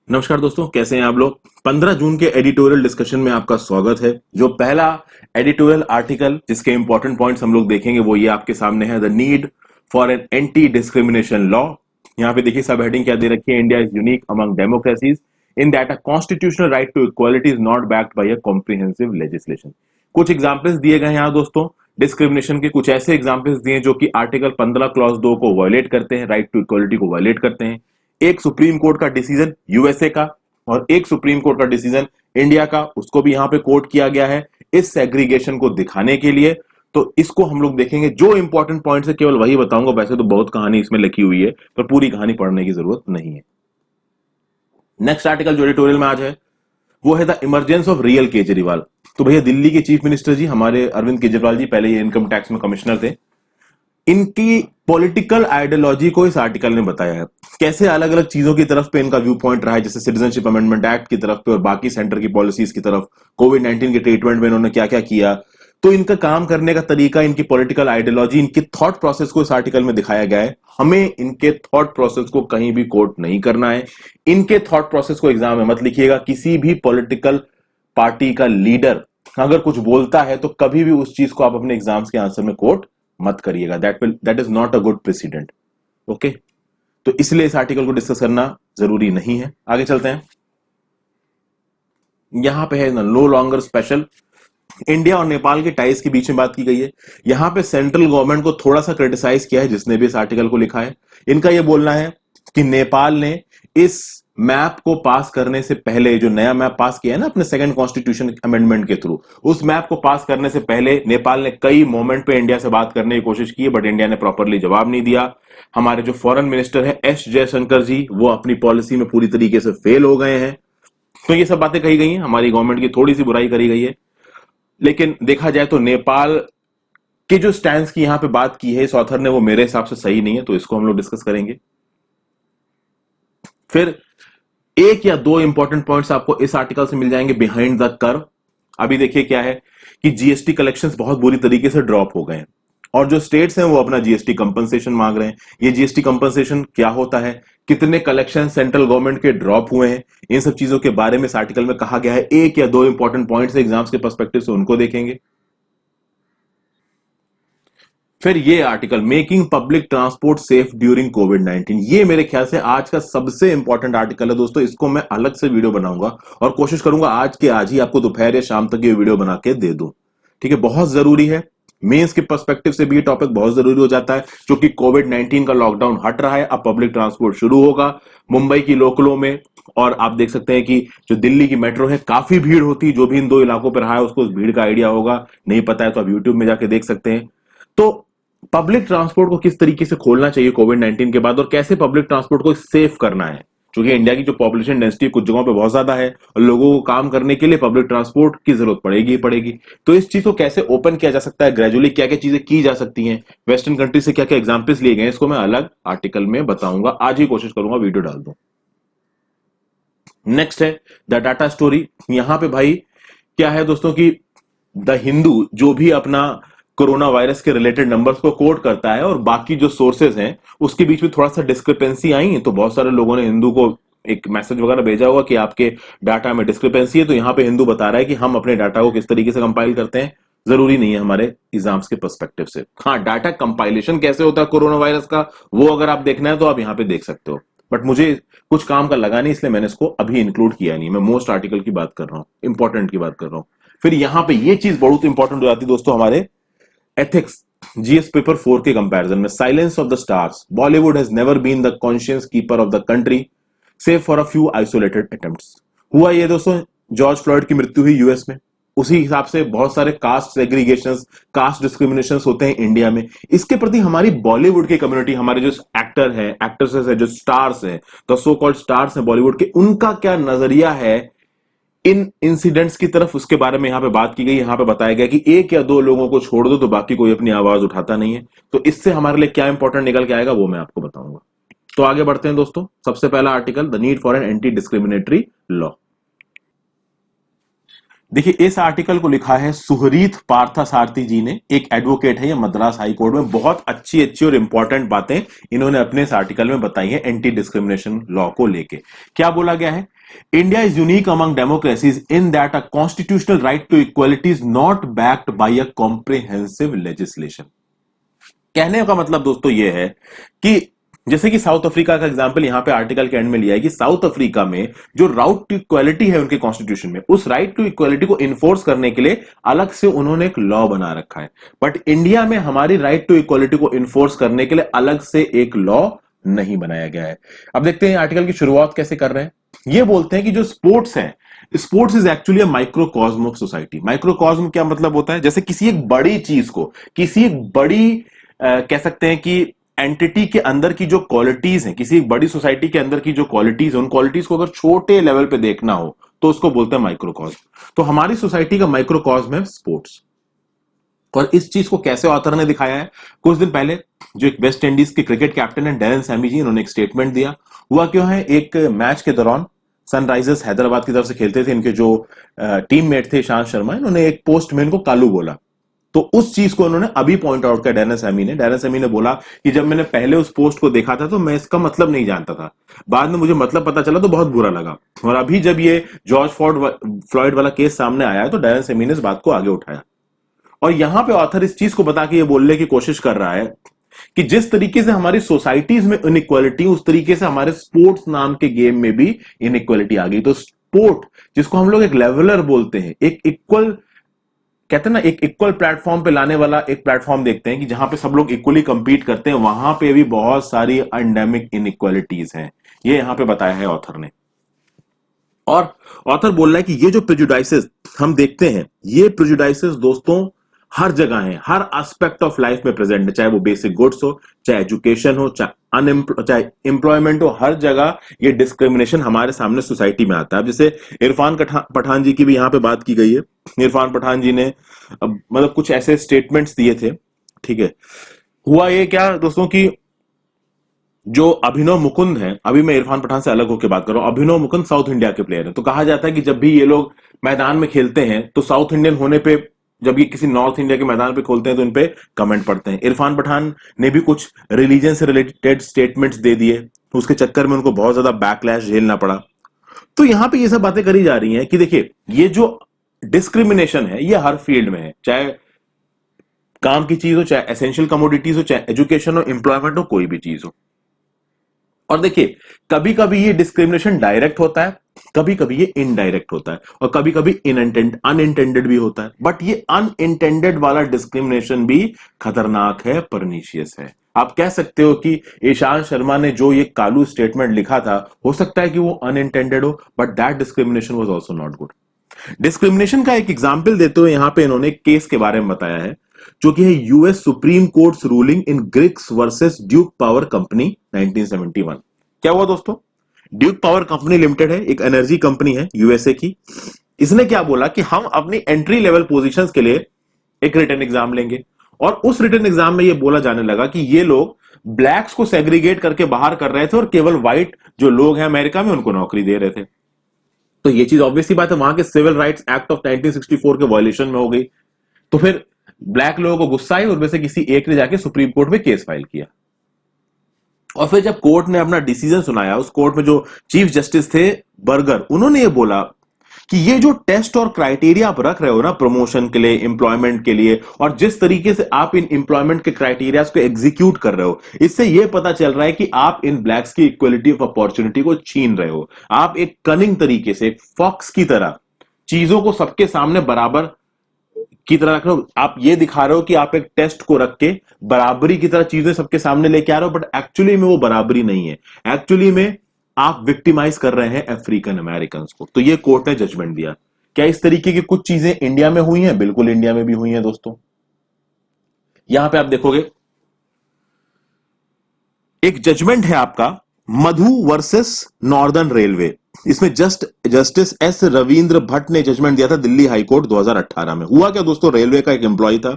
नमस्कार दोस्तों, कैसे हैं आप लोग। 15 जून के एडिटोरियल डिस्कशन में आपका स्वागत है। जो पहला एडिटोरियल आर्टिकल जिसके इंपॉर्टेंट पॉइंट्स हम लोग देखेंगे वो ये आपके सामने है, the need for an anti discrimination law. यहाँ पे देखिए सब हेडिंग क्या दे रखी है, India is unique among democracies in that a constitutional right to equality is not backed by a comprehensive legislation. कुछ एग्जाम्पल्स दिए गए हैं यहाँ दोस्तों, डिस्क्रिमिनेशन के कुछ ऐसे एग्जाम्पल्स दिए जो कि आर्टिकल 15 क्लॉज 2 को वायलेट करते हैं, राइट टू इक्वालिटी को वायलेट करते हैं। एक सुप्रीम कोर्ट का डिसीजन यूएसए का और एक सुप्रीम कोर्ट का डिसीजन इंडिया का, उसको भी यहां पे कोट किया गया है इस सेग्रीगेशन को दिखाने के लिए। तो इसको हम लोग देखेंगे। जो इंपॉर्टेंट पॉइंट्स है केवल वही बताऊंगा, वैसे तो बहुत कहानी इसमें लिखी हुई है पर पूरी कहानी पढ़ने की जरूरत नहीं है। नेक्स्ट आर्टिकल जो एडिटोरियल में आज है वो है the emergence of real Kejriwal. तो भैया दिल्ली के चीफ मिनिस्टर जी हमारे अरविंद केजरीवाल जी, पहले ये इनकम टैक्स में कमिश्नर थे, इनकी पॉलिटिकल आइडियोलॉजी को इस आर्टिकल ने बताया है। कैसे अलग अलग चीजों की तरफ पे इनका व्यू पॉइंट रहा है, जैसे सिटीजनशिप अमेंडमेंट एक्ट की तरफ पे और बाकी सेंटर की पॉलिसीज की तरफ, कोविड-19 के ट्रीटमेंट में इन्होंने क्या क्या किया। तो इनका काम करने का तरीका, इनकी पॉलिटिकल आइडियोलॉजी, इनकी थॉट प्रोसेस को इस आर्टिकल में दिखाया गया है। हमें इनके थॉट प्रोसेस को कहीं भी कोट नहीं करना है। इनके थॉट प्रोसेस को एग्जाम में मत लिखिएगा। किसी भी पॉलिटिकल पार्टी का लीडर अगर कुछ बोलता है तो कभी भी उस चीज को आप अपने एग्जाम्स के आंसर में कोट मत करिएगा। That is not a good president. Okay, तो इसलिए इस आर्टिकल को डिस्कस करना जरूरी नहीं है। आगे चलते हैं। यहां पे है नो लॉन्गर स्पेशल। इंडिया और नेपाल के टाइज के बीच में बात की गई है। यहां पे सेंट्रल गवर्नमेंट को थोड़ा सा क्रिटिसाइज किया है जिसने भी इस आर्टिकल को लिखा है। इनका यह बोलना है कि नेपाल ने इस मैप को पास करने से पहले, जो नया मैप पास किया है ना अपने सेकंड कॉन्स्टिट्यूशन अमेंडमेंट के थ्रू, उस मैप को पास करने से पहले नेपाल ने कई मोमेंट पे इंडिया से बात करने की कोशिश की है, बट इंडिया ने प्रॉपरली जवाब नहीं दिया। हमारे जो फॉरेन मिनिस्टर है एस जयशंकर जी, वो अपनी पॉलिसी में पूरी तरीके से फेल हो गए हैं। तो ये सब बातें कही गई हैं, हमारी गवर्नमेंट की थोड़ी सी बुराई करी गई है। लेकिन देखा जाए तो नेपाल के जो स्टैंड की यहां पे बात की है इस ऑथर ने, वो मेरे हिसाब से सही नहीं है, तो इसको हम लोग डिस्कस करेंगे। फिर एक या दो इंपॉर्टेंट पॉइंट्स आपको इस आर्टिकल से मिल जाएंगे बिहाइंड द कर्व। अभी देखिए क्या है कि जीएसटी कलेक्शंस बहुत बुरी तरीके से ड्रॉप हो गए हैं और जो स्टेट्स हैं वो अपना जीएसटी कंपनसेशन मांग रहे हैं। ये जीएसटी कंपनसेशन क्या होता है, कितने कलेक्शन सेंट्रल गवर्नमेंट के ड्रॉप हुए हैं, इन सब चीजों के बारे में इस आर्टिकल में कहा गया है। एक या दो इंपॉर्टेंट पॉइंट्स एग्जाम्स के पर्सपेक्टिव से उनको देखेंगे। फिर ये article making public transport safe during कोविड-19, ये मेरे ख्याल से आज का सबसे इंपॉर्टेंट आर्टिकल है दोस्तों। इसको मैं अलग से वीडियो बनाऊंगा और कोशिश करूंगा आज के आज ही आपको दोपहर या शाम तक ये वीडियो बना के दे दूं। ठीक है, बहुत जरूरी है। मेंस के पर्सपेक्टिव से भी ये टॉपिक बहुत जरूरी हो जाता है क्योंकि कोविड-19 का लॉकडाउन हट रहा है, अब पब्लिक ट्रांसपोर्ट शुरू होगा मुंबई की लोकलों में। और आप देख सकते हैं कि जो दिल्ली की मेट्रो है काफी भीड़ होती है। जो भी इन दो इलाकों पर रहा है उसको उस भीड़ का आइडिया होगा, नहीं पता है तो आप यूट्यूब में जाके देख सकते हैं। तो पब्लिक ट्रांसपोर्ट को किस तरीके से खोलना चाहिए कोविड-19 के बाद और कैसे पब्लिक ट्रांसपोर्ट को सेफ करना है, क्योंकि इंडिया की जो पॉपुलेशन डेंसिटी कुछ जगहों पे बहुत ज्यादा है और लोगों को काम करने के लिए पब्लिक ट्रांसपोर्ट की जरूरत पड़ेगी ही पड़ेगी। तो इस चीज को कैसे ओपन किया जा सकता है, ग्रेजुअली क्या क्या चीजें की जा सकती हैं, वेस्टर्न कंट्री से क्या क्या एग्जाम्पल्स लिए गए, इसको मैं अलग आर्टिकल में बताऊंगा। आज ही कोशिश करूंगा वीडियो डाल दूं। नेक्स्ट है द डाटा स्टोरी। यहां पे भाई क्या है दोस्तों कि द हिंदू जो भी अपना कोरोना वायरस के रिलेटेड नंबर्स को कोट करता है और बाकी जो सोर्सेज हैं उसके बीच में थोड़ा सा डिस्क्रिपेंसी आई, तो बहुत सारे लोगों ने हिंदू को एक मैसेज वगैरह भेजा होगा कि आपके डाटा में डिस्क्रिपेंसी है। तो यहां पे हिंदू बता रहा है कि हम अपने डाटा को किस तरीके से कंपाइल करते हैं, जरूरी नहीं है हमारे एग्जाम्स के पर्सपेक्टिव से। हाँ, डाटा कंपाइलेशन कैसे होता है कोरोना वायरस का, वो अगर आप देखना है तो आप यहाँ पे देख सकते हो, बट मुझे कुछ काम का लगा नहीं इसलिए मैंने इसको अभी इंक्लूड किया नहीं। मैं मोस्ट आर्टिकल की बात कर रहा हूँ, इंपॉर्टेंट की बात कर रहा हूँ। फिर यहां पे ये चीज बहुत इंपॉर्टेंट हो जाती है दोस्तों हमारे एथिक्स जीएस पेपर 4 के कंपैरिजन में। Silence of the stars, Bollywood has never been the conscious keeper of the country save for a few isolated attempts. हुआ ये दोस्तों, जॉर्ज फ्लॉयड की मृत्यु हुई यूएस में, उसी हिसाब से बहुत सारे कास्ट सेग्रीगेशंस, कास्ट डिस्क्रिमिनेशंस होते हैं इंडिया में। इसके प्रति हमारी बॉलीवुड की कम्युनिटी, हमारे जो एक्टर है, एक्ट्रेसेस है, जो स्टार्स हैं, द सो कॉल्ड स्टार्स हैं बॉलीवुड के, उनका क्या नजरिया है इन इंसिडेंट्स की तरफ, उसके बारे में यहां पे बात की गई। यहां पे बताया गया कि एक या दो लोगों को छोड़ दो तो बाकी कोई अपनी आवाज उठाता नहीं है। तो इससे हमारे लिए क्या इंपॉर्टेंट निकल के आएगा वो मैं आपको बताऊंगा। तो आगे बढ़ते हैं दोस्तों। सबसे पहला article, the need for an anti discriminatory law. देखिए इस आर्टिकल को लिखा है सुहरीत पार्थसारथी जी ने, एक एडवोकेट है ये मद्रास हाई कोर्ट में। बहुत अच्छी अच्छी और इंपॉर्टेंट बातें इन्होंने अपने इस आर्टिकल में बताई है एंटी डिस्क्रिमिनेशन लॉ को लेके। क्या बोला गया है India is unique among democracies in that a constitutional right to equality is not backed by a comprehensive legislation. कहने का मतलब दोस्तों यह है कि जैसे कि साउथ अफ्रीका का एग्जांपल यहां पे आर्टिकल के एंड में लिया है कि साउथ अफ्रीका में जो राइट टू इक्वालिटी है उनके कॉन्स्टिट्यूशन में, उस राइट टू इक्वालिटी को इन्फोर्स करने के लिए अलग से उन्होंने एक लॉ बना रखा है। बट इंडिया में हमारी राइट टू इक्वालिटी को इन्फोर्स करने के लिए अलग से एक लॉ नहीं बनाया गया है। अब देखते हैं आर्टिकल की शुरुआत कैसे कर रहे हैं। ये बोलते हैं कि जो स्पोर्ट्स है, sports is actually a microcosm of society. Microcosm क्या मतलब होता है? जैसे किसी एक बड़ी चीज को, किसी एक बड़ी कह सकते हैं कि एंटिटी के अंदर की जो क्वालिटीज हैं, किसी बड़ी सोसाइटी के अंदर की जो क्वालिटीज है, उन क्वालिटीज को अगर छोटे लेवल पे देखना हो तो उसको बोलते हैं माइक्रोकॉस्म। तो हमारी सोसाइटी का माइक्रोकॉस्म है स्पोर्ट्स। और इस चीज को कैसे ऑथर ने दिखाया है? कुछ दिन पहले जो एक वेस्ट इंडीज के क्रिकेट कैप्टन है डैरेन सैमी जी, उन्होंने एक स्टेटमेंट दिया। हुआ क्यों है, एक मैच के दौरान सनराइजर्स हैदराबाद की तरफ से खेलते थे, इनके जो टीममेट थे ईशांत शर्मा, इन्होंने एक पोस्ट में इनको कालू बोला। तो उस चीज को उन्होंने अभी पॉइंट आउट किया डैरेन सैमी ने बोला कि जब मैंने पहले उस पोस्ट को देखा था तो मैं इसका मतलब नहीं जानता था, बाद में मुझे मतलब पता चला तो बहुत बुरा लगा, और अभी जब ये जॉर्ज फ्लॉयड वाला केस सामने आया तो डैरेन सैमी ने इस बात को आगे उठाया। और यहां पे ऑथर इस चीज को बता के ये बोलने की कोशिश कर रहा है कि जिस तरीके से हमारी सोसाइटीज में इनइक्वालिटी, उस तरीके से हमारे स्पोर्ट्स नाम के गेम में भी इनइक्वालिटी आ गई। तो स्पोर्ट जिसको हम लोग एक लेवलर बोलते हैं, एक इक्वल, कहते हैं ना, एक इक्वल प्लेटफॉर्म पे लाने वाला एक प्लेटफॉर्म देखते हैं कि जहां पे सब लोग इक्वली कंपीट करते हैं, वहां पे भी बहुत सारी एंडेमिक इनइक्वालिटीज हैं। ये यहां पे बताया है ऑथर ने। और ऑथर बोल रहा है कि ये जो प्रेजुडाइसेस हम देखते हैं, ये प्रेजुडाइसेस दोस्तों हर जगह है, हर एस्पेक्ट ऑफ लाइफ में प्रेजेंट है, चाहे वो बेसिक गुड्स हो, चाहे एजुकेशन हो, चाहे एम्प्लॉयमेंट हो, हर जगह ये डिस्क्रिमिनेशन हमारे सामने सोसाइटी में आता है। जैसे इरफान पठान जी की भी यहां पे बात की गई है। इरफान पठान जी ने मतलब कुछ ऐसे स्टेटमेंट्स दिए थे, ठीक है। हुआ ये क्या दोस्तों कि जो अभिनव मुकुंद है, अभी मैं इरफान पठान से अलग होकर बात कर रहा हूं, अभिनव मुकुंद साउथ इंडिया के प्लेयर है। तो कहा जाता है कि जब भी ये लोग मैदान में खेलते हैं तो साउथ इंडियन होने पे, जब ये किसी नॉर्थ इंडिया के मैदान पे खोलते हैं तो इन पे कमेंट पढ़ते हैं। इरफान पठान ने भी कुछ रिलीजन से रिलेटेड स्टेटमेंट्स दे दिए, उसके चक्कर में उनको बहुत ज्यादा बैकलैश झेलना पड़ा। तो यहां पे ये सब बातें करी जा रही हैं कि देखिए ये जो डिस्क्रिमिनेशन है ये हर फील्ड में है, चाहे काम की चीज हो, चाहे एसेंशियल कमोडिटीज हो, चाहे एजुकेशन हो, एम्प्लॉयमेंट हो, कोई भी चीज हो। और देखिए कभी कभी ये डिस्क्रिमिनेशन डायरेक्ट होता है, कभी कभी ये इनडायरेक्ट होता है, और कभी कभी अनइंटेंडेड भी होता है। बट ये अनइंटेंडेड वाला डिस्क्रिमिनेशन भी खतरनाक है, परनीशियस है। आप कह सकते हो कि ईशांत शर्मा ने जो ये कालू स्टेटमेंट लिखा था, हो सकता है कि वो अनइंटेंडेड हो, but that discrimination was also not good. Discrimination का एक एग्जाम्पल देते हुए यहां पे इन्होंने केस के बारे में बताया है, जो कि है US supreme court's ruling in Griggs versus Duke Power Company 1971। क्या हुआ दोस्तों? ड्यूक पावर कंपनी लिमिटेड है, एक एनर्जी कंपनी है यूएसए की। इसने क्या बोला कि हम अपनी एंट्री लेवल पोजीशंस के लिए एक रिटन एग्जाम लेंगे, और उस रिटन एग्जाम में यह बोला जाने लगा कि ये लोग ब्लैक्स को सेग्रीगेट करके बाहर कर रहे थे और केवल व्हाइट जो लोग हैं अमेरिका में उनको नौकरी दे रहे थे। तो ये चीज ऑब्वियसली बात है वहां के सिविल राइट्स एक्ट ऑफ 1964 के वायलेशन में हो गई। तो फिर ब्लैक लोगों को गुस्सा आई, उनमें से किसी एक ने जाके सुप्रीम कोर्ट में केस फाइल किया। और फिर जब कोर्ट ने अपना डिसीजन सुनाया, उस कोर्ट में जो चीफ जस्टिस थे बर्गर, उन्होंने ये बोला कि ये जो टेस्ट और क्राइटेरिया आप रख रहे हो ना प्रमोशन के लिए, एम्प्लॉयमेंट के लिए, और जिस तरीके से आप इन एम्प्लॉयमेंट के क्राइटेरियाज को एग्जीक्यूट कर रहे हो, इससे यह पता चल रहा है कि आप इन ब्लैक्स की इक्वलिटी ऑफ अपॉर्चुनिटी को छीन रहे हो। आप एक कनिंग तरीके से, एक फॉक्स की तरह चीजों को सबके सामने बराबर की तरह रख रहे हो। आप ये दिखा रहे हो कि आप एक टेस्ट को रख के बराबरी की तरह चीजें सबके सामने लेके आ रहे हो, बट एक्चुअली में वो बराबरी नहीं है। एक्चुअली में आप विक्टिमाइज कर रहे हैं अफ्रीकन अमेरिकन को। तो ये कोर्ट ने जजमेंट दिया। क्या इस तरीके की कुछ चीजें इंडिया में हुई हैं? बिल्कुल इंडिया में भी हुई हैं दोस्तों। यहां पे आप देखोगे एक जजमेंट है आपका मधु वर्सेस नॉर्दर्न रेलवे। इसमें जस्टिस एस रविंद्र भट्ट ने जजमेंट दिया था, दिल्ली हाईकोर्ट 2018 में। हुआ क्या दोस्तों, रेलवे का एक एम्प्लॉय था,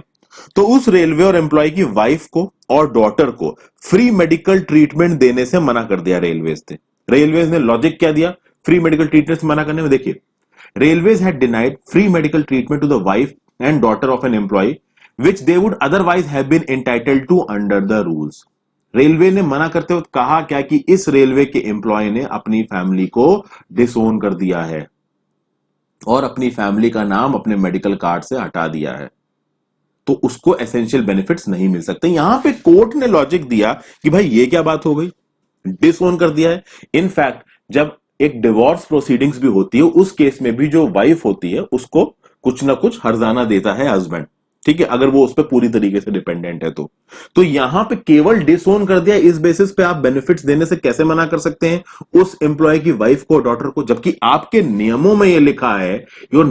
तो उस रेलवे और एम्प्लॉय की वाइफ को और डॉटर को फ्री मेडिकल ट्रीटमेंट देने से मना कर दिया रेलवेज ने। रेलवेज ने लॉजिक क्या दिया फ्री मेडिकल ट्रीटमेंट से मना करने में? देखिए, railways had denied free medical treatment to the wife and daughter of an employee which they would otherwise have been entitled to under the rules. Railway ने मना करते हुए कहा क्या कि इस रेलवे के एम्प्लॉय ने अपनी फैमिली को डिसोन कर दिया है और अपनी फैमिली का नाम अपने मेडिकल कार्ड से हटा दिया है, तो उसको एसेंशियल बेनिफिट्स नहीं मिल सकते। यहां पे कोर्ट ने लॉजिक दिया कि भाई ये क्या बात हो गई, डिसोन कर दिया है। इनफैक्ट जब एक डिवोर्स प्रोसीडिंग्स भी होती है, उस केस में भी जो वाइफ होती है उसको कुछ ना कुछ हर्जाना देता है हस्बैंड, ठीक है, अगर वो उस पर पूरी तरीके से डिपेंडेंट है तो यहां पे केवल डिसोन कर दिया। इस बेसिस पे आप बेनिफिट्स देने से कैसे मना कर सकते हैं उस एम्प्लॉय की वाइफ को, डॉटर को, जबकि आपके नियमों में यह लिखा है, योर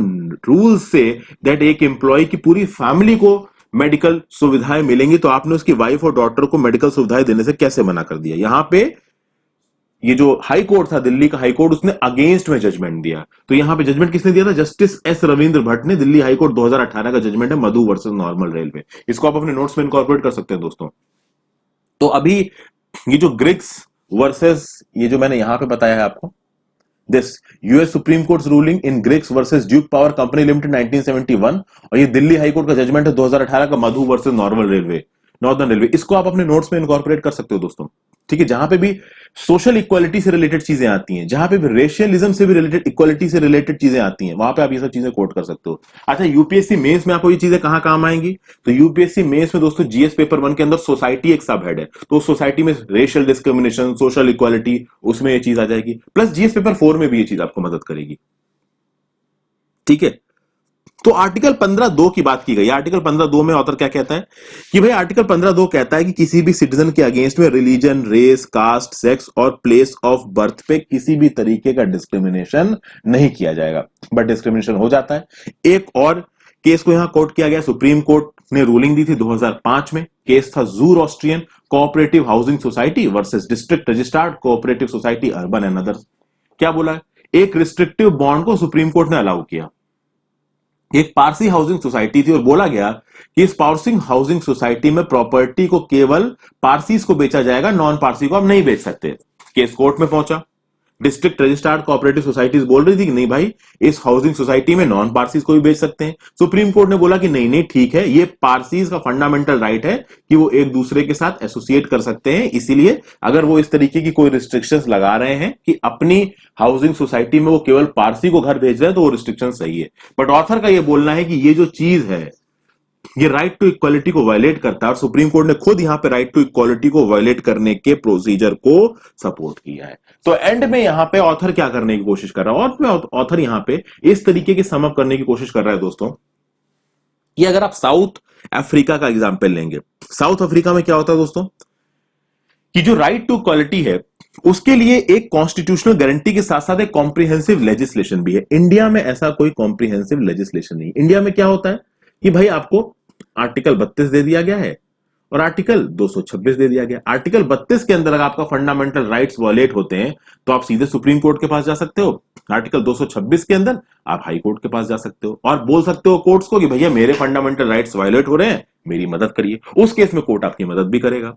रूल्स से दैट एक एम्प्लॉय की पूरी फैमिली को मेडिकल सुविधाएं मिलेंगी, तो आपने उसकी वाइफ और डॉटर को मेडिकल सुविधाएं देने से कैसे मना कर दिया। यहां पे ये जो हाई कोर्ट था, दिल्ली का हाई कोर्ट, उसने अगेंस्ट में जजमेंट दिया। तो यहां पे जजमेंट किसने दिया था? जस्टिस एस रविंद्र भट्ट ने। दिल्ली हाई कोर्ट 2018 का जजमेंट है, मधु वर्सेस नॉर्मल रेलवे। इसको आप अपने नोट्स में इनकॉर्पोरेट कर सकते हैं दोस्तों। तो अभी ये जो ग्रिग्स वर्सेस, ये जो मैंने यहां पे बताया है आपको, this US supreme court ruling in Griggs versus Duke Power Company limited 1971, और ये दिल्ली हाई कोर्ट का जजमेंट है 2018 का, Madhu versus normal railway, northern railway. इसको आप अपने नोट्स में इनकॉर्पोरेट कर सकते हो दोस्तों, ठीक है। जहां पे भी सोशल इक्वालिटी से रिलेटेड चीजें आती हैं, जहां पे भी रेशियलिज्म से भी रिलेटेड, इक्वालिटी से रिलेटेड चीजें आती हैं, वहां पे आप ये सब चीजें कोट कर सकते हो। अच्छा, यूपीएससी मेंस में आपको ये चीजें कहां काम आएंगी? तो यूपीएससी मेंस में दोस्तों जीएस पेपर 1 के अंदर सोसाइटी एक सब हेड है, तो सोसाइटी में रेशियल डिस्क्रिमिनेशन, सोशल इक्वालिटी, उसमें ये चीज आ जाएगी। प्लस जीएस पेपर 4 में भी ये चीज आपको मदद करेगी, ठीक है। तो आर्टिकल 15(2) की बात की गई। आर्टिकल 15(2) में ऑथर क्या कहता है कि भाई आर्टिकल 15(2) कहता है कि किसी भी सिटीजन के अगेंस्ट में रिलीजन, रेस, कास्ट, सेक्स और प्लेस ऑफ बर्थ पे किसी भी तरीके का डिस्क्रिमिनेशन नहीं किया जाएगा, बट डिस्क्रिमिनेशन हो जाता है। एक और केस को यहां कोर्ट किया गया, सुप्रीम कोर्ट ने रूलिंग दी थी 2005 में। केस था Zoroastrian cooperative housing society versus district registrar cooperative society urban and others. क्या बोला? एक रिस्ट्रिक्टिव बॉन्ड को सुप्रीम कोर्ट ने अलाउ किया। एक पारसी हाउसिंग सोसाइटी थी और बोला गया कि इस पारसी हाउसिंग सोसाइटी में प्रॉपर्टी को केवल पारसीज को बेचा जाएगा, नॉन पारसी को आप नहीं बेच सकते। केस कोर्ट में पहुंचा। डिस्ट्रिक्ट रजिस्ट्रार्ड कोऑपरेटिव सोसाइटीज बोल रही थी कि नहीं भाई, इस हाउसिंग सोसाइटी में नॉन पारसीज को भी बेच सकते हैं। सुप्रीम कोर्ट ने बोला कि नहीं नहीं ठीक है, ये पारसीज का फंडामेंटल राइट है कि वो एक दूसरे के साथ एसोसिएट कर सकते हैं, इसीलिए अगर वो इस तरीके की कोई रिस्ट्रिक्शंस लगा रहे हैं कि अपनी हाउसिंग सोसाइटी में वो केवल पारसी को घर भेज रहे हैं, तो वो रिस्ट्रिक्शन सही है। बट ऑथर का ये बोलना है कि ये जो चीज है ये राइट टू इक्वालिटी को वायलेट करता है, और सुप्रीम कोर्ट ने खुद यहां पे राइट टू इक्वालिटी को वायलेट करने के प्रोसीजर को सपोर्ट किया है। तो एंड में यहां पे ऑथर क्या करने की कोशिश कर रहा है, और ऑथर यहां पे इस तरीके की समअप करने की कोशिश कर रहा है दोस्तों कि अगर आप साउथ अफ्रीका का एग्जांपल लेंगे, साउथ अफ्रीका में क्या होता है दोस्तों कि जो राइट टू इक्वालिटी है उसके लिए एक कॉन्स्टिट्यूशनल गारंटी के साथ साथ एक कॉम्प्रिहेंसिव लेजिस्लेशन भी है। इंडिया में ऐसा कोई कॉम्प्रिहेंसिव लेजिस्लेशन नहीं। इंडिया में क्या होता है कि भाई आपको आर्टिकल 32 दे दिया गया है और आर्टिकल 226 दे दिया गया। आर्टिकल 32 के अंदर अगर आपका फंडामेंटल राइट्स वॉलेट होते हैं तो आप सीधे सुप्रीम कोर्ट के पास जा सकते हो। आर्टिकल 226 के अंदर आप हाई कोर्ट के पास जा सकते हो और बोल सकते हो कोर्ट्स को कि भैया मेरे फंडामेंटल राइट्स वायलेट हो रहे हैं, मेरी मदद करिए। उस केस में कोर्ट आपकी मदद भी करेगा।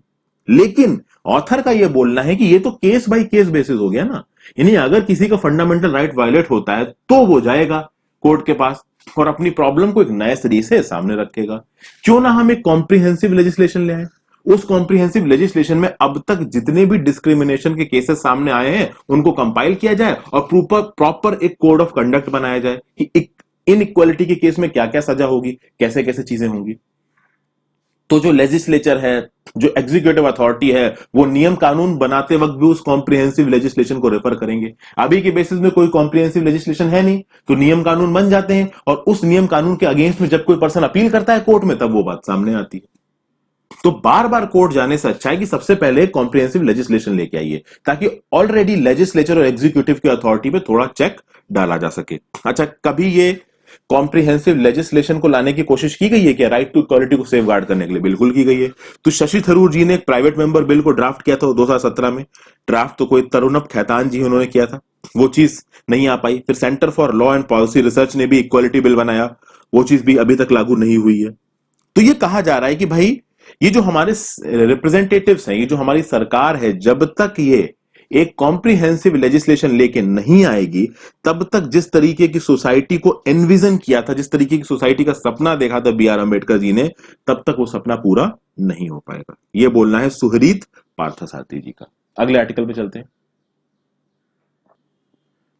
लेकिन ऑथर का यह बोलना है कि ये तो केस बाय केस बेसिस हो गया ना, यानी अगर किसी का फंडामेंटल राइट वायलेट होता है तो वो जाएगा कोर्ट के पास और अपनी प्रॉब्लम को एक नए सिरे से सामने रखेगा। क्यों ना हम एक कॉम्प्रिहेंसिव लेजिस्लेशन ले आए। उस कॉम्प्रिहेंसिव लेजिस्लेशन में अब तक जितने भी डिस्क्रिमिनेशन के केसेस सामने आए हैं उनको कंपाइल किया जाए और प्रॉपर एक कोड ऑफ कंडक्ट बनाया जाए कि इनइक्वालिटी के केस में क्या क्या सजा होगी, कैसे कैसे चीजें होंगी। तो जो लेजिस्लेचर है, जो एग्जीक्यूटिव अथॉरिटी है, वो नियम कानून बनाते वक्त भी उस कॉम्प्रिहेंसिव लेजिस्लेशन को रेफर करेंगे। अभी के बेसिस में कोई कॉम्प्रिहेंसिव लेजिस्लेशन है नहीं, तो नियम कानून बन जाते हैं और उस नियम कानून के अगेंस्ट में जब कोई पर्सन अपील करता है कोर्ट में तब वो बात सामने आती है। तो बार बार कोर्ट जाने से अच्छा है कि सबसे पहले कॉम्प्रिहेंसिव लेजिस्लेशन लेके आइए ताकि ऑलरेडी लेजिस्लेचर और एग्जीक्यूटिव की अथॉरिटी पे थोड़ा चेक डाला जा सके। अच्छा, कभी ये कॉम्प्रिहेंसिव लेजिस्लेशन को लाने की कोशिश की गई है क्या राइट टू इक्वालिटी को सेफ गार्ड करने के लिए? बिल्कुल की गई है। तो शशि थरूर जी ने एक प्राइवेट मेंबर बिल को ड्राफ्ट किया था 2017 में। ड्राफ्ट तो कोई तरुणप खैतान जी उन्होंने किया था, वो चीज नहीं आ पाई। फिर centre for law and policy research ने भी इक्वालिटी बिल बनाया, वो चीज भी अभी तक लागू नहीं हुई है। तो ये कहा जा रहा है कि भाई ये जो हमारे रिप्रेजेंटेटिव्स हैं, ये जो हमारी सरकार है, जब तक ये एक कॉम्प्रिहेंसिव लेजिस्लेशन लेके नहीं आएगी तब तक जिस तरीके की सोसाइटी को एनविजन किया था, जिस तरीके की सोसाइटी का सपना देखा था बी आर अम्बेडकर जी ने, तब तक वो सपना पूरा नहीं हो पाएगा। ये बोलना है सुहरीत पार्थसारथी जी का। अगले आर्टिकल पे चलते हैं।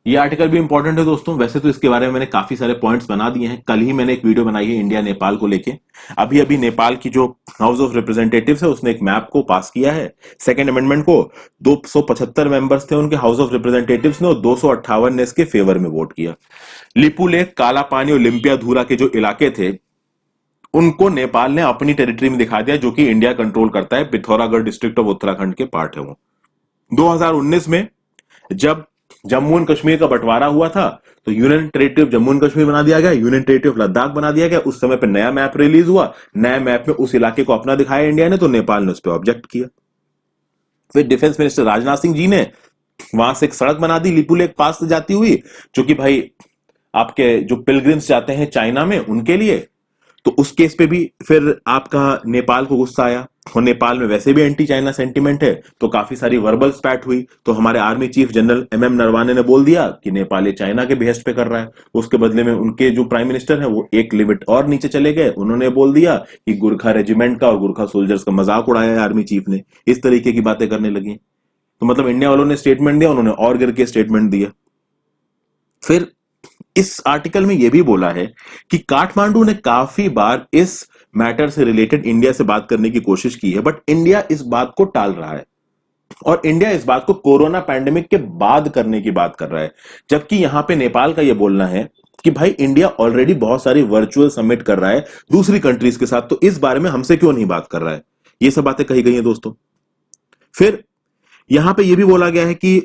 ये आर्टिकल भी इंपॉर्टेंट है दोस्तों। वैसे तो इसके बारे में मैंने काफी सारे पॉइंट्स बना दिए हैं, कल ही मैंने एक वीडियो बनाई है इंडिया नेपाल को लेके। अभी अभी नेपाल की जो हाउस ऑफ रिप्रेजेंटेटिव्स है उसने एक मैप को पास किया है, सेकेंड अमेंडमेंट को। 275 मेंबर्स थे उनके हाउस ऑफ रिप्रेजेंटेटिव्स ने, और 258 ने इसके फेवर में वोट किया। लिपुलेख, काला पानी और लिम्पियाधुरा के जो इलाके थे उनको नेपाल ने अपनी टेरिटरी में दिखा दिया, जो कि इंडिया कंट्रोल करता है। पिथौरागढ़ डिस्ट्रिक्ट ऑफ उत्तराखंड के पार्ट है वो। 2019 में जब जम्मू एंड कश्मीर का बंटवारा हुआ था तो union territory of Jammu and Kashmir बना दिया गया, यूनियन टेरिटरी ऑफ लद्दाख बना दिया गया। उस समय पे नया मैप रिलीज हुआ, नए मैप में उस इलाके को अपना दिखाया इंडिया ने, तो नेपाल ने उस पर ऑब्जेक्ट किया। फिर डिफेंस मिनिस्टर राजनाथ सिंह जी ने वहां से एक सड़क बना दी लिपुलेख पास से जाती हुई, जो कि भाई आपके जो पिलग्रिम्स जाते हैं चाइना में उनके लिए। तो उस केस पे भी फिर आपका नेपाल को गुस्सा आया, और नेपाल में वैसे भी एंटी चाइना सेंटीमेंट है, तो काफी सारी वर्बल स्पैट हुई। तो हमारे army chief general MM Naravane ने बोल दिया कि नेपाल ये चाइना के बिहेस्ट पे कर रहा है। उसके बदले में उनके जो प्राइम मिनिस्टर है वो एक लिमिट और नीचे चले गए, उन्होंने बोल दिया कि गुरखा रेजिमेंट का और गुरखा सोल्जर्स का मजाक उड़ाया है आर्मी चीफ ने, इस तरीके की बातें करने लगी। तो मतलब इंडिया वालों ने स्टेटमेंट दिया, उन्होंने और गिर के स्टेटमेंट दिया। फिर इस आर्टिकल में यह भी बोला है कि काठमांडू ने काफी बार इस मैटर से रिलेटेड इंडिया से बात करने की कोशिश की है, बट इंडिया इस बात को टाल रहा है, और इंडिया इस बात को कोरोना पैंडेमिक के बाद करने की बात कर रहा है। जबकि यहां पे नेपाल का यह बोलना है कि भाई इंडिया ऑलरेडी बहुत सारी वर्चुअल समिट कर रहा है दूसरी कंट्रीज के साथ, तो इस बारे में हमसे क्यों नहीं बात कर रहा है। ये सब बातें कही गई हैं दोस्तों। फिर यहां पे यह भी बोला गया है कि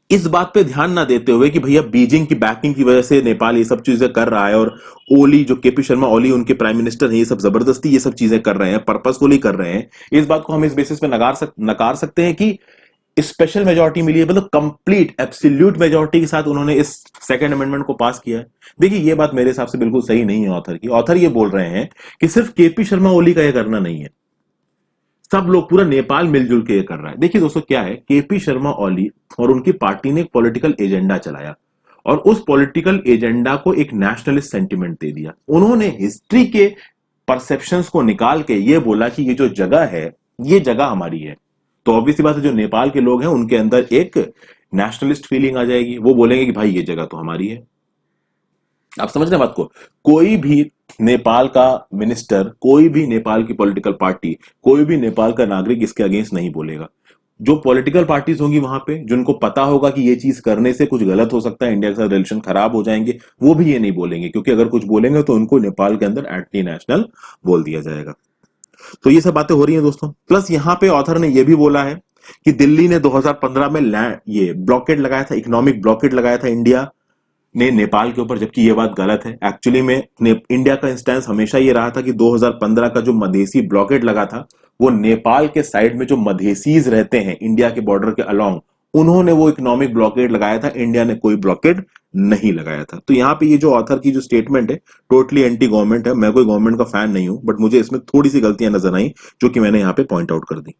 इस बात पे ध्यान ना देते हुए कि भैया बीजिंग की बैकिंग की वजह से नेपाल ये सब चीजें कर रहा है, और ओली जो केपी शर्मा ओली उनके प्राइम मिनिस्टर हैं, ये सब जबरदस्ती ये सब चीजें कर रहे हैं, पर्पसफुली कर रहे हैं। इस बात को हम इस बेसिस पे नकार सकते हैं कि स्पेशल मेजोरिटी मिली है, मतलब कंप्लीट एब्सोल्यूट मेजोरिटी के साथ उन्होंने इस सेकंड अमेंडमेंट को पास किया है। देखिए ये बात मेरे हिसाब से बिल्कुल सही नहीं है ऑथर की। ऑथर ये बोल रहे हैं कि सिर्फ केपी शर्मा ओली का ये करना नहीं है, सब लोग, पूरा नेपाल मिलजुल के ये कर रहा है। देखिए दोस्तों क्या है, केपी शर्मा ओली और उनकी पार्टी ने एक पॉलिटिकल एजेंडा चलाया, और उस पॉलिटिकल एजेंडा को एक नेशनलिस्ट सेंटिमेंट दे दिया। उन्होंने हिस्ट्री के परसेप्शंस को निकाल के ये बोला कि ये जो जगह है ये जगह हमारी है। तो ऑब्वियसली बात है, जो नेपाल के लोग हैं उनके अंदर एक नेशनलिस्ट फीलिंग आ जाएगी, वो बोलेंगे कि भाई ये जगह तो हमारी है। आप समझ रहे हैं बात को। कोई भी नेपाल का मिनिस्टर, कोई भी नेपाल की पॉलिटिकल पार्टी, कोई भी नेपाल का नागरिक इसके अगेंस्ट नहीं बोलेगा। जो पॉलिटिकल पार्टीज होंगी वहां पे, जिनको पता होगा कि ये चीज करने से कुछ गलत हो सकता है, इंडिया के साथ रिलेशन खराब हो जाएंगे, वो भी ये नहीं बोलेंगे, क्योंकि अगर कुछ बोलेंगे तो उनको नेपाल के अंदर एंटी नेशनल बोल दिया जाएगा। तो ये सब बातें हो रही हैं दोस्तों। प्लस यहां पे ऑथर ने यह भी बोला है कि दिल्ली ने 2015 में ये ब्लॉकेड लगाया था, इकोनॉमिक ब्लॉकेड लगाया था इंडिया ने नेपाल के ऊपर, जबकि ये बात गलत है। एक्चुअली में इंडिया का स्टैंस हमेशा ये रहा था कि 2015 का जो मधेसी ब्लॉकेड लगा था वो नेपाल के साइड में जो मधेसीज रहते हैं इंडिया के बॉर्डर के अलोंग, उन्होंने वो इकोनॉमिक ब्लॉकेड लगाया था, इंडिया ने कोई ब्लॉकेड नहीं लगाया था। तो यहाँ पे ये जो ऑथर की जो स्टेटमेंट है टोटली एंटी गवर्नमेंट है। मैं कोई गवर्नमेंट का फैन नहीं हूं, बट मुझे इसमें थोड़ी सी गलतियां नजर आई जो कि मैंने यहाँ पे पॉइंट आउट कर दी।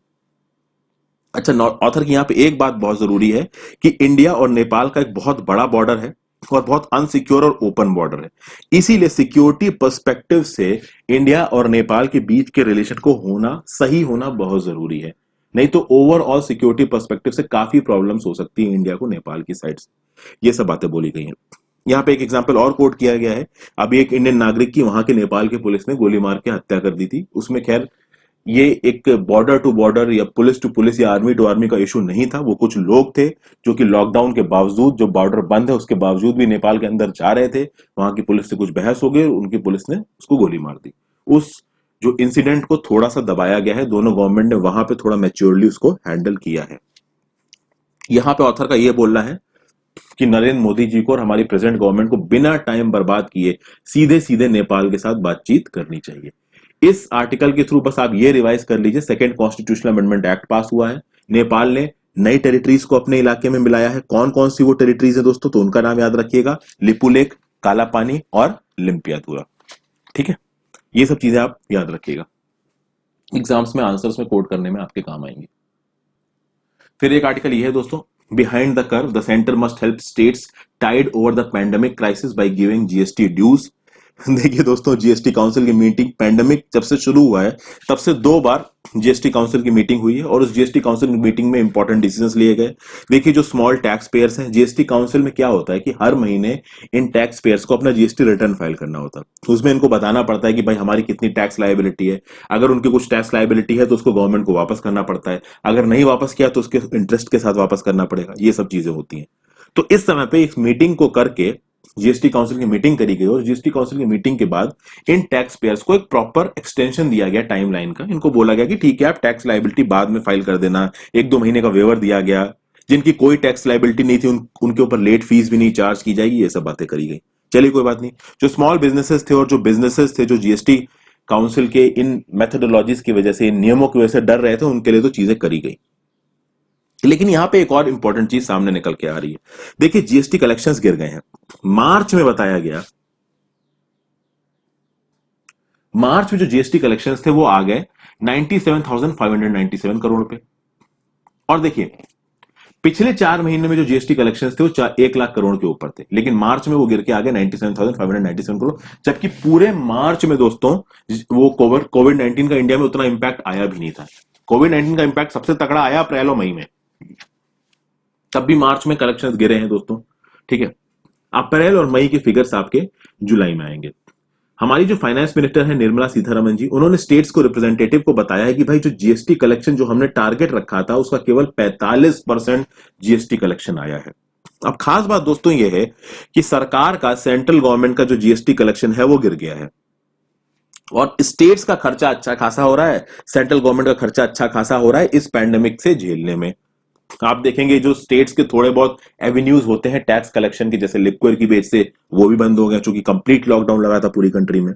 अच्छा, ऑथर की यहाँ पे एक बात बहुत जरूरी है कि इंडिया और नेपाल का एक बहुत बड़ा बॉर्डर है और बहुत अनसिक्योर और ओपन बॉर्डर है। इसीलिए सिक्योरिटी पर्सपेक्टिव से इंडिया और नेपाल के बीच के रिलेशन को सही होना बहुत जरूरी है, नहीं तो ओवरऑल सिक्योरिटी पर्सपेक्टिव से काफी प्रॉब्लम्स हो सकती है इंडिया को नेपाल की साइड से। ये सब बातें बोली गई हैं। यहाँ पे एक एग्जांपल और कोट किया गया है। अभी एक इंडियन नागरिक की वहां के नेपाल के पुलिस ने गोली मार के हत्या कर दी थी। उसमें खैर ये एक बॉर्डर टू बॉर्डर या पुलिस टू पुलिस या आर्मी टू आर्मी का इशू नहीं था। वो कुछ लोग थे जो कि लॉकडाउन के बावजूद, जो बॉर्डर बंद है उसके बावजूद भी नेपाल के अंदर जा रहे थे। वहां की पुलिस से कुछ बहस हो गई, उनकी पुलिस ने उसको गोली मार दी। उस जो इंसिडेंट को थोड़ा सा दबाया गया है, दोनों गवर्नमेंट ने वहां पे थोड़ा मैच्योरली उसको हैंडल किया है। यहां पे ऑथर का ये बोलना है कि नरेंद्र मोदी जी को और हमारी प्रेजेंट गवर्नमेंट को बिना टाइम बर्बाद किए सीधे सीधे नेपाल के साथ बातचीत करनी चाहिए। इस आर्टिकल के थ्रू बस आप ये रिवाइज कर लीजिए, सेकंड कॉन्स्टिट्यूशनल अमेंडमेंट एक्ट पास हुआ है, नेपाल ने नई टेरिटरीज को अपने इलाके में मिलाया है। कौन कौन सी वो टेरिटरीज है दोस्तों, तो उनका नाम याद रखिएगा, लिपुलेख, काला पानी और लिम्पियाधुरा। ठीक है, ये सब चीजें आप याद रखिएगा, एग्जाम्स में आंसर्स में कोट करने में आपके काम आएंगे। फिर एक आर्टिकल ये है दोस्तों, behind the curve the centre must help states tide over the pandemic crisis by giving GST dues. देखिए दोस्तों, जीएसटी काउंसिल की मीटिंग पैंडेमिक जब से शुरू हुआ है तब से 2 बार जीएसटी काउंसिल की मीटिंग हुई है और उस जीएसटी काउंसिल की मीटिंग में इंपॉर्टेंट डिसीजंस लिए गए। देखिए, जो स्मॉल टैक्स पेयर्स हैं, जीएसटी काउंसिल में क्या होता है कि हर महीने इन टैक्स पेयर्स को अपना जीएसटी रिटर्न फाइल करना होता है। तो उसमें इनको बताना पड़ता है कि भाई हमारी कितनी टैक्स लायबिलिटी है। अगर उनकी कुछ टैक्स लायबिलिटी है तो उसको गवर्नमेंट को वापस करना पड़ता है, अगर नहीं वापस किया तो उसके इंटरेस्ट के साथ वापस करना पड़ेगा। ये सब चीजें होती हैं। तो इस समय पे इस मीटिंग को करके जीएसटी काउंसिल की मीटिंग करी गई और जीएसटी काउंसिल की मीटिंग के बाद इन टैक्स पेयर्स को एक प्रॉपर एक्सटेंशन दिया गया टाइमलाइन का। इनको बोला गया कि ठीक है, आप टैक्स लायबिलिटी बाद में फाइल कर देना। 1-2 महीने का वेवर दिया गया। जिनकी कोई टैक्स लायबिलिटी नहीं थी उनके ऊपर लेट फीस भी नहीं चार्ज की जाएगी। ये सब बातें करी गई। चलिए, कोई बात नहीं। जो स्मॉल बिजनेसेस थे और जो बिजनेसेस थे जो जीएसटी काउंसिल के इन मेथोडोलॉजीज की वजह से, इन नियमों की वजह से डर रहे थे, उनके लिए तो चीजें करी गई। लेकिन यहां पे एक और इंपॉर्टेंट चीज सामने निकल के आ रही है। देखिए, जीएसटी कलेक्शंस गिर गए हैं। मार्च में बताया गया, मार्च में जो जीएसटी कलेक्शंस थे वो आ गए 97,597 करोड़ रुपए। और देखिए, पिछले 4 महीने में जो जीएसटी कलेक्शंस थे वो 1 लाख करोड़ के ऊपर थे, लेकिन मार्च में वो गिर के आ गए 97,597 करोड़। जबकि पूरे मार्च में दोस्तों वो कोविड 19 का इंडिया में उतना इंपैक्ट आया भी नहीं था। कोविड 19 का इंपैक्ट सबसे तगड़ा आया अप्रैल और मई में, तब भी मार्च में कलेक्शंस गिरे हैं दोस्तों। ठीक है, अप्रैल और मई के फिगर्स आपके जुलाई में आएंगे। हमारी जो फाइनेंस मिनिस्टर है निर्मला सीतारमण जी, उन्होंने स्टेट्स को रिप्रेजेंटेटिव को बताया है कि भाई जो जीएसटी कलेक्शन जो हमने टारगेट रखा था उसका केवल 45% जीएसटी कलेक्शन आया है। अब खास बात दोस्तों ये है कि सरकार का, सेंट्रल गवर्नमेंट का जो जीएसटी कलेक्शन है वो गिर गया है और स्टेट्स का खर्चा अच्छा खासा हो रहा है, सेंट्रल गवर्नमेंट का खर्चा अच्छा खासा हो रहा है इस पैंडेमिक से झेलने में। आप देखेंगे जो स्टेट्स के थोड़े बहुत एवेन्यूज होते हैं टैक्स कलेक्शन के, जैसे लिक्विड की बेस से, वो भी बंद हो गए क्योंकि कंप्लीट लॉकडाउन लगा था पूरी कंट्री में।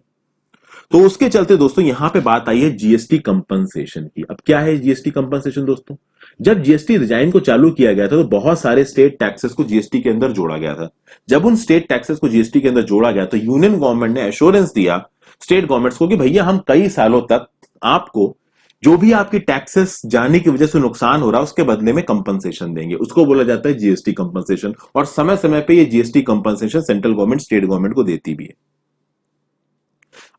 तो उसके चलते दोस्तों यहां पे बात आई है जीएसटी कंपनसेशन की। अब क्या है जीएसटी कंपनसेशन दोस्तों? जब जीएसटी रिजाइन को चालू किया गया था तो बहुत सारे स्टेट टैक्सेस को जीएसटी के अंदर जोड़ा गया था। जब उन स्टेट टैक्सेस को जीएसटी के अंदर जोड़ा गया तो यूनियन गवर्नमेंट ने एश्योरेंस दिया स्टेट गवर्नमेंट्स को कि भैया हम कई सालों तक आपको जो भी आपकी टैक्सेस जाने की वजह से नुकसान हो रहा है उसके बदले में कंपनसेशन देंगे। उसको बोला जाता है जीएसटी कंपनसेशन। और समय समय पे ये GST compensation central government state government को देती भी है।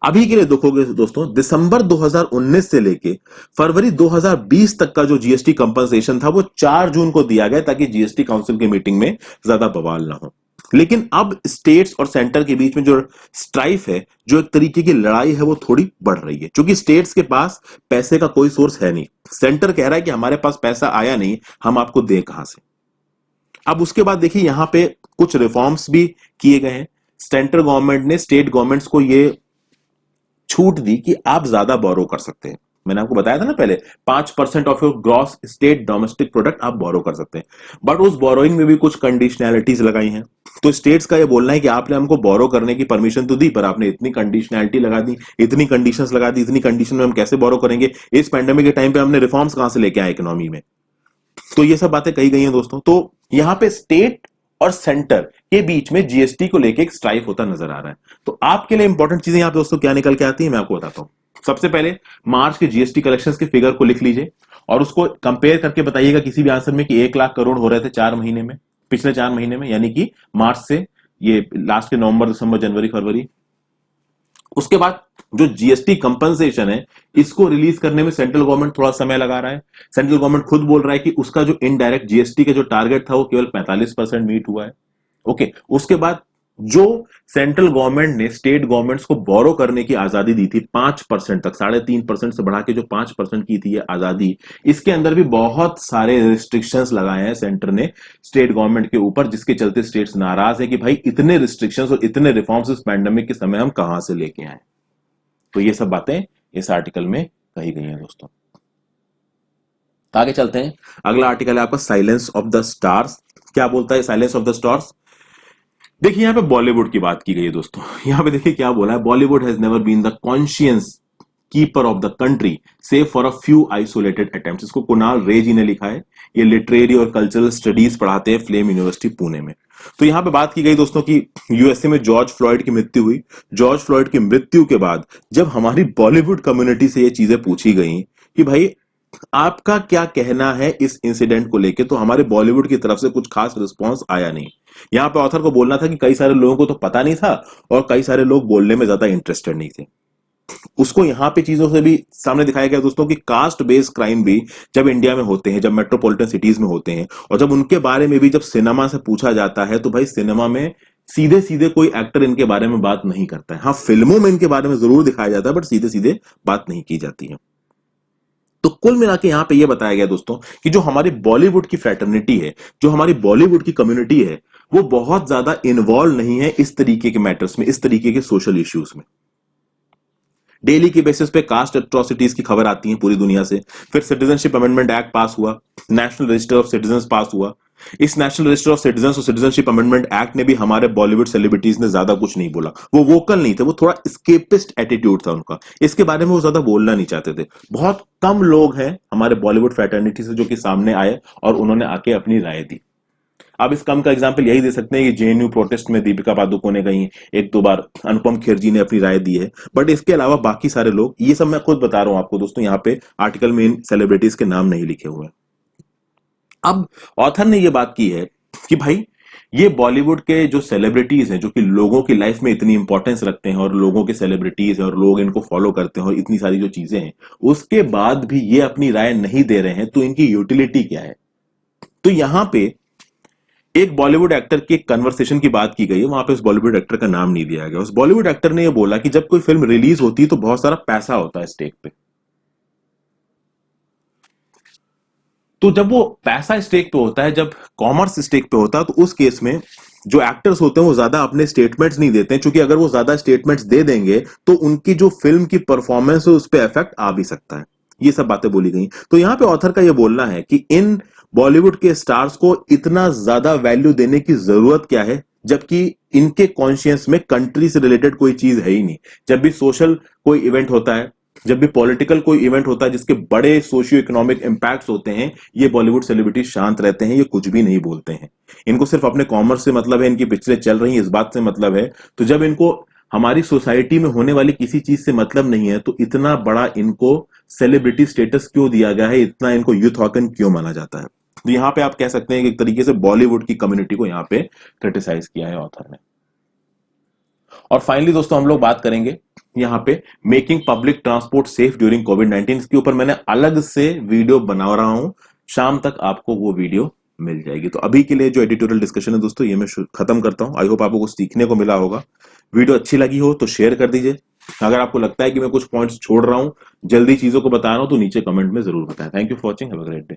अभी के लिए देखोगे दोस्तों, दिसंबर 2019 से लेके फरवरी 2020 तक का जो जीएसटी कंपनसेशन था वो 4 जून को दिया गया ताकि जीएसटी काउंसिल की मीटिंग में ज्यादा बवाल ना हो। लेकिन अब स्टेट्स और सेंटर के बीच में जो स्ट्राइफ है, जो एक तरीके की लड़ाई है, वो थोड़ी बढ़ रही है क्योंकि स्टेट्स के पास पैसे का कोई सोर्स है नहीं। सेंटर कह रहा है कि हमारे पास पैसा आया नहीं, हम आपको दें कहां से। अब उसके बाद देखिए यहां पे कुछ रिफॉर्म्स भी किए गए हैं। सेंट्रल गवर्नमेंट ने स्टेट गवर्नमेंट्स को ये छूट दी कि आप ज्यादा बोरो कर सकते हैं। मैंने आपको बताया था ना पहले, 5% of your gross state domestic product आप बोरो कर सकते हैं। बट उस बोरोइंग में भी कुछ कंडीशनैलिटीज लगाई हैं। तो स्टेट्स का ये बोलना है कि आपने हमको बोरो करने की परमिशन तो दी, पर आपने इतनी कंडीशनैलिटी लगा दी, इतनी कंडीशंस लगा दी, इतनी कंडीशन में हम कैसे बोरो करेंगे? इस पैंडेमिक के टाइम पे हमने रिफॉर्म्स कहां से लेके आए इकोनॉमी में? तो ये सब बातें कही गई हैं दोस्तों। तो यहां पे स्टेट और सेंटर के बीच में जीएसटी को लेके एक स्ट्राइक होता नजर आ रहा है। तो आपके लिए इंपॉर्टेंट चीजें यहां पे दोस्तों क्या निकल के आती है मैं आपको बताता हूं। सबसे पहले मार्च के जीएसटी कलेक्शंस के फिगर को लिख लीजिए और उसको कंपेयर करके बताइएगा किसी भी आंसर में कि 1 लाख करोड़ हो रहे थे 4 महीने में, पिछले 4 महीने में, यानी कि मार्च से ये लास्ट के नवंबर, दिसंबर, जनवरी, फरवरी। उसके बाद जो जीएसटी कंपनसेशन है इसको रिलीज करने में सेंट्रल गवर्नमेंट थोड़ा समय लगा रहा है। सेंट्रल गवर्नमेंट खुद बोल रहा है कि उसका जो इनडायरेक्ट जीएसटी का जो टारगेट था वो केवल 45% मीट हुआ है। ओके, उसके बाद जो सेंट्रल गवर्नमेंट ने स्टेट गवर्नमेंट्स को बोरो करने की आजादी दी थी 5% तक, 3.5% से बढ़ा के जो 5% की थी ये आजादी, इसके अंदर भी बहुत सारे रिस्ट्रिक्शंस लगाए हैं सेंटर ने स्टेट गवर्नमेंट के ऊपर, जिसके चलते स्टेट्स नाराज है कि भाई इतने रिस्ट्रिक्शंस और इतने रिफॉर्म्स इस पैंडेमिक के समय हम कहां से लेके आए। तो ये सब बातें इस आर्टिकल में कही गई हैं दोस्तों। आगे चलते हैं। अगला आर्टिकल है आपका साइलेंस ऑफ द स्टार्स। क्या बोलता है साइलेंस ऑफ द स्टार्स? देखिए यहां पे बॉलीवुड की बात की गई है दोस्तों। यहां पे देखिए क्या बोला है, Bollywood has never been the conscious keeper of the country save for a few isolated attempts. इसको कुणाल रे जी ने लिखा है। ये लिटरेरी और कल्चरल स्टडीज पढ़ाते हैं फ्लेम यूनिवर्सिटी पुणे में। तो यहां पे बात की गई दोस्तों कि यूएसए में जॉर्ज फ्लॉयड की मृत्यु हुई। जॉर्ज फ्लॉयड की मृत्यु के बाद जब हमारी बॉलीवुड कम्युनिटी से ये चीजें पूछी गई कि भाई आपका क्या कहना है इस इंसिडेंट को लेके, तो हमारे बॉलीवुड की तरफ से कुछ खास रिस्पॉन्स आया नहीं। यहाँ पे ऑथर को बोलना था कि कई सारे लोगों को तो पता नहीं था और कई सारे लोग बोलने में ज्यादा इंटरेस्टेड नहीं थे। उसको यहाँ पे चीजों से भी सामने दिखाया गया दोस्तों कि कास्ट बेस्ड क्राइम भी जब इंडिया में होते हैं, जब मेट्रोपॉलिटन सिटीज में होते हैं और जब उनके बारे में भी जब सिनेमा से पूछा जाता है, तो भाई सिनेमा में सीधे सीधे कोई एक्टर इनके बारे में बात नहीं करता है। हाँ, फिल्मों में इनके बारे में जरूर दिखाया जाता है, बट सीधे सीधे बात नहीं की जाती है। तो कुल मिला के यहां पे ये बताया गया दोस्तों कि जो हमारी बॉलीवुड की फ्रेटर्निटी है, जो हमारी बॉलीवुड की कम्युनिटी है, वो बहुत ज्यादा इन्वॉल्व नहीं है इस तरीके के मैटर्स में, इस तरीके के सोशल इश्यूज में। डेली के बेसिस पे कास्ट एट्रोसिटीज की खबर आती है पूरी दुनिया से। फिर सिटीजनशिप अमेंडमेंट एक्ट पास हुआ, नेशनल रजिस्टर ऑफ सिटीजन्स पास हुआ। इस नेशनल रजिस्टर ऑफ सिटीजन्स और सिटीजनशिप अमेंडमेंट एक्ट ने भी हमारे बॉलीवुड सेलिब्रिटीज ने ज्यादा कुछ नहीं बोला। वो वोकल नहीं थे, वो थोड़ा स्केपिस्ट एटीट्यूड था उनका, इसके बारे में वो ज्यादा बोलना नहीं चाहते थे। बहुत कम लोग हैं हमारे बॉलीवुड फ्रेटर्निटी से जो कि सामने आए और उन्होंने आके अपनी राय दी। आप इस कम का एग्जाम्पल यही दे सकते हैं कि जेएनयू प्रोटेस्ट में दीपिका पादुकोण ने कहीं एक दो बार, अनुपम खेर जी ने अपनी राय दी है, बट इसके अलावा बाकी सारे लोग, ये सब मैं खुद बता रहा हूं आपको दोस्तों, यहाँ पे आर्टिकल में इन सेलिब्रिटीज के नाम नहीं लिखे हुए हैं। अब ऑथर ने ये बात की है कि भाई ये बॉलीवुड के जो सेलिब्रिटीज हैं, जो कि लोगों की लाइफ में इतनी इंपॉर्टेंस रखते हैं और लोगों के सेलिब्रिटीज हैं और लोग इनको फॉलो करते हैं और इतनी सारी जो चीजें हैं, उसके बाद भी ये अपनी राय नहीं दे रहे हैं, तो इनकी यूटिलिटी क्या है। तो यहां पे एक बॉलीवुड एक्टर की कन्वर्सेशन की बात की गई है, वहां पे उस बॉलीवुड एक्टर का नाम नहीं दिया गया। उस बॉलीवुड एक्टर ने यह बोला कि जब कोई फिल्म रिलीज होती है तो बहुत सारा पैसा होता है स्टेक पे। तो जब वो पैसा स्टेक पे होता है, जब कॉमर्स स्टेक पे होता है, तो उस केस में जो एक्टर्स होते हैं वो ज्यादा अपने स्टेटमेंट्स नहीं देते हैं, क्योंकि अगर वो ज्यादा स्टेटमेंट्स दे देंगे तो उनकी जो फिल्म की परफॉर्मेंस है उस पर इफेक्ट आ भी सकता है। ये सब बातें बोली गई। तो यहां पे ऑथर का ये बोलना है कि इन बॉलीवुड के स्टार्स को इतना ज्यादा वैल्यू देने की जरूरत क्या है, जबकि इनके कॉन्शियस में कंट्री से रिलेटेड कोई चीज है ही नहीं। जब भी सोशल कोई इवेंट होता है, जब भी पॉलिटिकल कोई इवेंट होता है जिसके बड़े सोशियो इकोनॉमिक इंपैक्ट्स होते हैं, ये बॉलीवुड सेलिब्रिटी शांत रहते हैं, ये कुछ भी नहीं बोलते हैं। इनको सिर्फ अपने कॉमर्स से मतलब है, इनकी पिक्चरें चल रही हैं इस बात से मतलब है। तो जब इनको हमारी सोसाइटी में होने वाली किसी चीज से मतलब नहीं है, तो इतना बड़ा इनको सेलिब्रिटी स्टेटस क्यों दिया गया है, इतना इनको यूथ आइकन क्यों माना जाता है। तो यहां पे आप कह सकते हैं कि एक तरीके से बॉलीवुड की कम्युनिटी को यहां पे क्रिटिसाइज किया है ऑथर ने। और फाइनली दोस्तों हम लोग बात करेंगे यहां पे making public transport safe during कोविड-19। इसके ऊपर मैंने अलग से वीडियो बना रहा हूं, शाम तक आपको वो वीडियो मिल जाएगी। तो अभी के लिए जो एडिटोरियल डिस्कशन है दोस्तों, ये मैं खत्म करता हूं। आई होप आपको कुछ सीखने को मिला होगा। वीडियो अच्छी लगी हो तो शेयर कर दीजिए। अगर आपको लगता है कि मैं कुछ पॉइंट्स छोड़ रहा हूं, जल्दी चीजों को बता रहा हूं, तो नीचे कमेंट में जरूर बताएं। Thank you for watching, have a great day.